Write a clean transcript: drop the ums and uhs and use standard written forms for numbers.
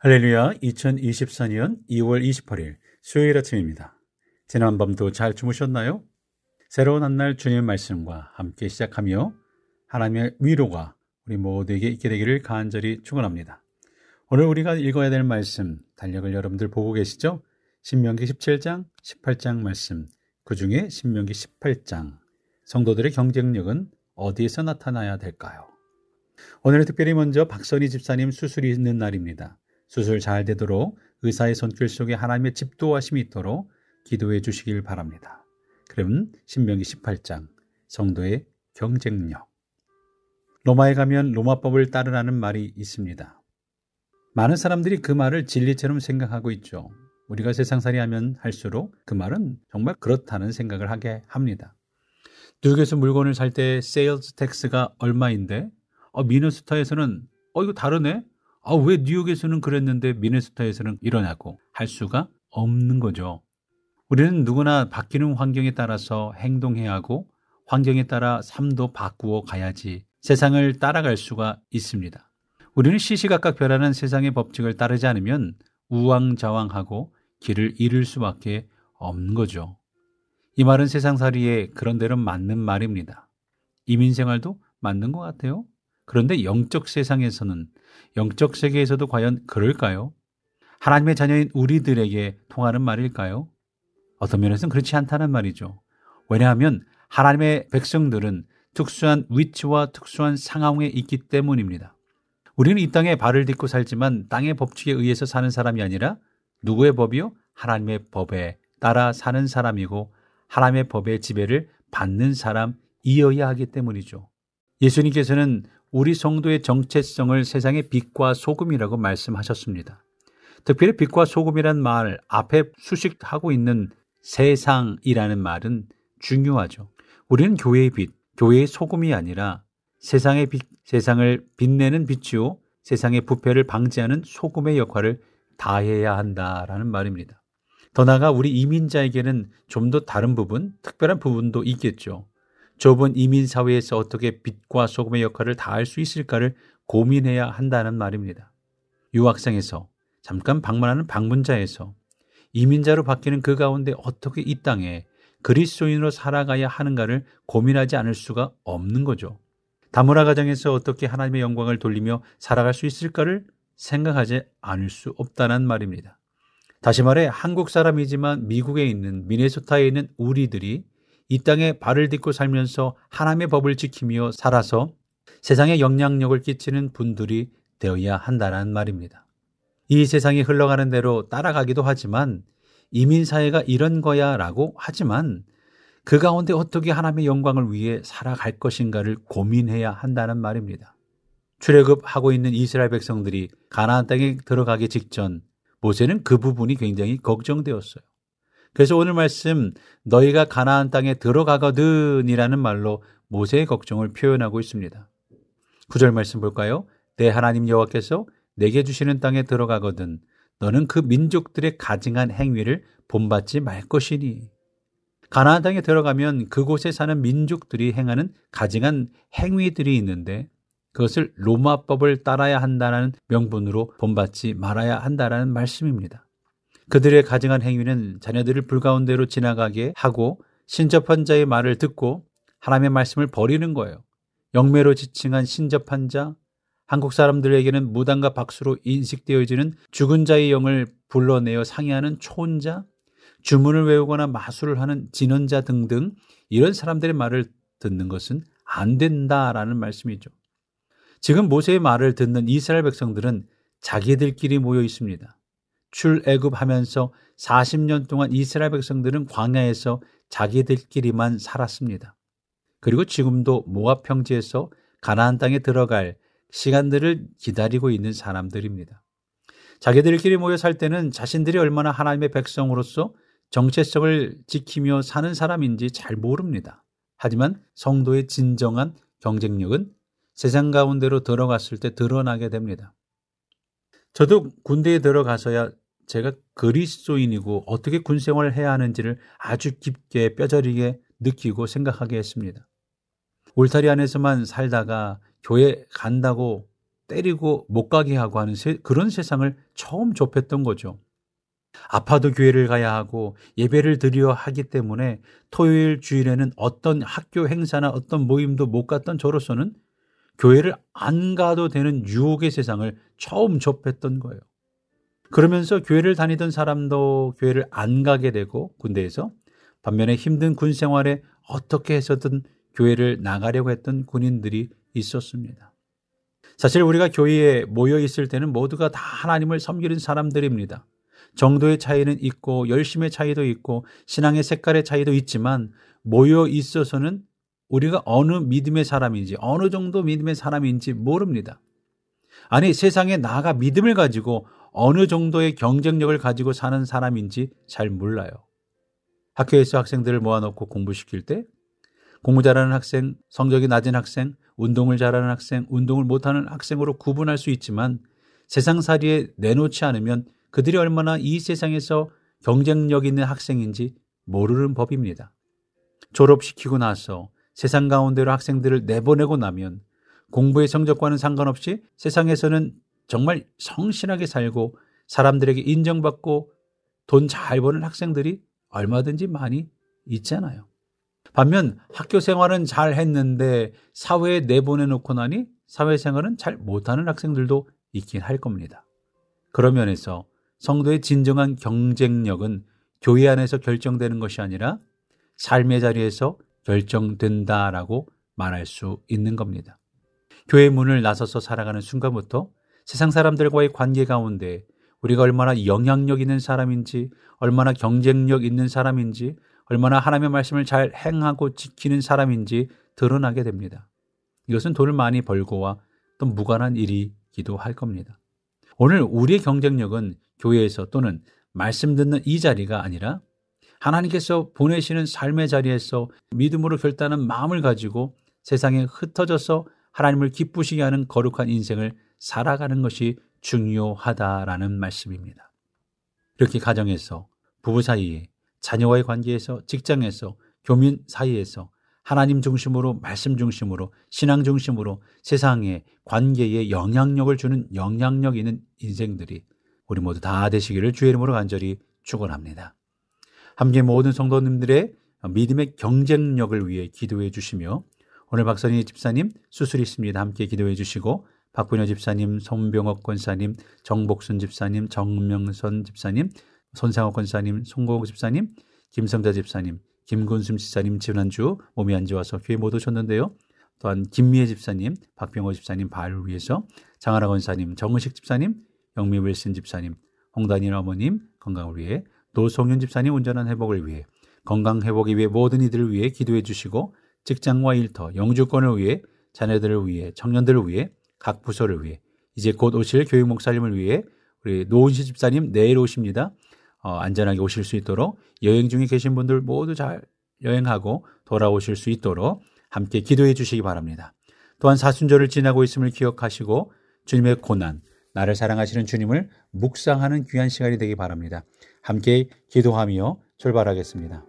할렐루야, 2024년 2월 28일 수요일 아침입니다. 지난 밤도 잘 주무셨나요? 새로운 한 날 주님의 말씀과 함께 시작하며 하나님의 위로가 우리 모두에게 있게 되기를 간절히 축원합니다. 오늘 우리가 읽어야 될 말씀, 달력을 여러분들 보고 계시죠? 신명기 17장, 18장 말씀, 그 중에 신명기 18장, 성도들의 경쟁력은 어디에서 나타나야 될까요? 오늘은 특별히 먼저 박선희 집사님 수술이 있는 날입니다. 수술 잘 되도록 의사의 손길 속에 하나님의 집도하심이 있도록 기도해 주시길 바랍니다. 그럼 신명기 18장 성도의 경쟁력. 로마에 가면 로마법을 따르라는 말이 있습니다. 많은 사람들이 그 말을 진리처럼 생각하고 있죠. 우리가 세상살이 하면 할수록 그 말은 정말 그렇다는 생각을 하게 합니다. 뉴욕에서 물건을 살 때 세일즈 텍스가 얼마인데 미네소타에서는 이거 다르네? 왜 뉴욕에서는 그랬는데 미네소타에서는 이러냐고 할 수가 없는 거죠. 우리는 누구나 바뀌는 환경에 따라서 행동해야 하고 환경에 따라 삶도 바꾸어 가야지 세상을 따라갈 수가 있습니다. 우리는 시시각각 변하는 세상의 법칙을 따르지 않으면 우왕좌왕하고 길을 잃을 수밖에 없는 거죠. 이 말은 세상살이에 그런대로 맞는 말입니다. 이민생활도 맞는 것 같아요. 그런데 영적 세상에서는, 영적 세계에서도 과연 그럴까요? 하나님의 자녀인 우리들에게 통하는 말일까요? 어떤 면에서는 그렇지 않다는 말이죠. 왜냐하면 하나님의 백성들은 특수한 위치와 특수한 상황에 있기 때문입니다. 우리는 이 땅에 발을 딛고 살지만 땅의 법칙에 의해서 사는 사람이 아니라 누구의 법이요? 하나님의 법에 따라 사는 사람이고 하나님의 법의 지배를 받는 사람이어야 하기 때문이죠. 예수님께서는 우리 성도의 정체성을 세상의 빛과 소금이라고 말씀하셨습니다. 특별히 빛과 소금이란 말 앞에 수식하고 있는 세상이라는 말은 중요하죠. 우리는 교회의 빛, 교회의 소금이 아니라 세상의 빛, 세상을 빛내는 빛이요 세상의 부패를 방지하는 소금의 역할을 다해야 한다라는 말입니다. 더 나아가 우리 이민자에게는 좀 더 다른 부분, 특별한 부분도 있겠죠. 좁은 이민사회에서 어떻게 빛과 소금의 역할을 다할 수 있을까를 고민해야 한다는 말입니다. 유학생에서 잠깐 방문하는 방문자에서 이민자로 바뀌는 그 가운데 어떻게 이 땅에 그리스도인으로 살아가야 하는가를 고민하지 않을 수가 없는 거죠. 다문화 가정에서 어떻게 하나님의 영광을 돌리며 살아갈 수 있을까를 생각하지 않을 수 없다는 말입니다. 다시 말해 한국 사람이지만 미국에 있는 미네소타에 있는 우리들이 이 땅에 발을 딛고 살면서 하나님의 법을 지키며 살아서 세상에 영향력을 끼치는 분들이 되어야 한다는 말입니다. 이 세상이 흘러가는 대로 따라가기도 하지만 이민사회가 이런 거야 라고 하지만 그 가운데 어떻게 하나님의 영광을 위해 살아갈 것인가를 고민해야 한다는 말입니다. 출애굽하고 있는 이스라엘 백성들이 가나안 땅에 들어가기 직전 모세는 그 부분이 굉장히 걱정되었어요. 그래서 오늘 말씀 너희가 가나안 땅에 들어가거든 이라는 말로 모세의 걱정을 표현하고 있습니다. 9절 말씀 볼까요? 내 하나님 여호와께서 내게 주시는 땅에 들어가거든 너는 그 민족들의 가증한 행위를 본받지 말 것이니. 가나안 땅에 들어가면 그곳에 사는 민족들이 행하는 가증한 행위들이 있는데 그것을 로마법을 따라야 한다는 명분으로 본받지 말아야 한다는 말씀입니다. 그들의 가증한 행위는 자녀들을 불가운데로 지나가게 하고 신접한 자의 말을 듣고 하나님의 말씀을 버리는 거예요. 영매로 지칭한 신접한 자, 한국 사람들에게는 무당과 박수로 인식되어지는 죽은 자의 영을 불러내어 상의하는 초혼자, 주문을 외우거나 마술을 하는 진언자 등등 이런 사람들의 말을 듣는 것은 안 된다라는 말씀이죠. 지금 모세의 말을 듣는 이스라엘 백성들은 자기들끼리 모여 있습니다. 출애굽하면서 40년 동안 이스라엘 백성들은 광야에서 자기들끼리만 살았습니다. 그리고 지금도 모압 평지에서 가나안 땅에 들어갈 시간들을 기다리고 있는 사람들입니다. 자기들끼리 모여 살 때는 자신들이 얼마나 하나님의 백성으로서 정체성을 지키며 사는 사람인지 잘 모릅니다. 하지만 성도의 진정한 경쟁력은 세상 가운데로 들어갔을 때 드러나게 됩니다. 저도 군대에 들어가서야 제가 그리스도인이고 어떻게 군 생활을 해야 하는지를 아주 깊게 뼈저리게 느끼고 생각하게 했습니다. 울타리 안에서만 살다가 교회 간다고 때리고 못 가게 하고 하는 그런 세상을 처음 접했던 거죠. 아파도 교회를 가야 하고 예배를 드려야 하기 때문에 토요일 주일에는 어떤 학교 행사나 어떤 모임도 못 갔던 저로서는 교회를 안 가도 되는 유혹의 세상을 처음 접했던 거예요. 그러면서 교회를 다니던 사람도 교회를 안 가게 되고 군대에서, 반면에 힘든 군 생활에 어떻게 해서든 교회를 나가려고 했던 군인들이 있었습니다. 사실 우리가 교회에 모여 있을 때는 모두가 다 하나님을 섬기는 사람들입니다. 정도의 차이는 있고 열심의 차이도 있고 신앙의 색깔의 차이도 있지만 모여 있어서는 우리가 어느 믿음의 사람인지 어느 정도 믿음의 사람인지 모릅니다. 아니, 세상에 나가 믿음을 가지고 어느 정도의 경쟁력을 가지고 사는 사람인지 잘 몰라요. 학교에서 학생들을 모아놓고 공부시킬 때 공부 잘하는 학생, 성적이 낮은 학생, 운동을 잘하는 학생, 운동을 못하는 학생으로 구분할 수 있지만 세상살이에 내놓지 않으면 그들이 얼마나 이 세상에서 경쟁력 있는 학생인지 모르는 법입니다. 졸업시키고 나서 세상 가운데로 학생들을 내보내고 나면 공부의 성적과는 상관없이 세상에서는 정말 성실하게 살고 사람들에게 인정받고 돈 잘 버는 학생들이 얼마든지 많이 있잖아요. 반면 학교 생활은 잘 했는데 사회에 내보내놓고 나니 사회생활은 잘 못하는 학생들도 있긴 할 겁니다. 그런 면에서 성도의 진정한 경쟁력은 교회 안에서 결정되는 것이 아니라 삶의 자리에서 결정된다라고 말할 수 있는 겁니다. 교회 문을 나서서 살아가는 순간부터 세상 사람들과의 관계 가운데 우리가 얼마나 영향력 있는 사람인지, 얼마나 경쟁력 있는 사람인지, 얼마나 하나님의 말씀을 잘 행하고 지키는 사람인지 드러나게 됩니다. 이것은 돈을 많이 벌고와 또 무관한 일이기도 할 겁니다. 오늘 우리의 경쟁력은 교회에서 또는 말씀 듣는 이 자리가 아니라 하나님께서 보내시는 삶의 자리에서 믿음으로 결단한 마음을 가지고 세상에 흩어져서 하나님을 기쁘시게 하는 거룩한 인생을 살아가는 것이 중요하다라는 말씀입니다. 이렇게 가정에서, 부부 사이에, 자녀와의 관계에서, 직장에서, 교민 사이에서 하나님 중심으로, 말씀 중심으로, 신앙 중심으로 세상에 관계에 영향력을 주는 영향력 있는 인생들이 우리 모두 다 되시기를 주의 이름으로 간절히 축원합니다. 함께 모든 성도님들의 믿음의 경쟁력을 위해 기도해 주시며, 오늘 박선희 집사님 수술이 있습니다. 함께 기도해 주시고, 박분효 집사님, 손병옥 권사님, 정복순 집사님, 정명선 집사님, 손상옥 권사님, 송고옥 집사님, 김성자 집사님, 김군순 집사님 지난주 몸이 안 좋아서 교회 못 오셨는데요. 또한 김미애 집사님, 박병호 집사님 발을 위해서, 장하라 권사님, 정의식 집사님, 영미 윌슨 집사님, 홍단일 어머님 건강을 위해, 노성윤 집사님 온전한 회복을 위해, 건강 회복을 위해 모든 이들을 위해 기도해 주시고, 직장과 일터, 영주권을 위해, 자녀들을 위해, 청년들을 위해, 각 부서를 위해, 이제 곧 오실 교육 목사님을 위해, 우리 노은시 집사님 내일 오십니다. 안전하게 오실 수 있도록, 여행 중에 계신 분들 모두 잘 여행하고 돌아오실 수 있도록 함께 기도해 주시기 바랍니다. 또한 사순절을 지나고 있음을 기억하시고 주님의 고난, 나를 사랑하시는 주님을 묵상하는 귀한 시간이 되기 바랍니다. 함께 기도하며 출발하겠습니다.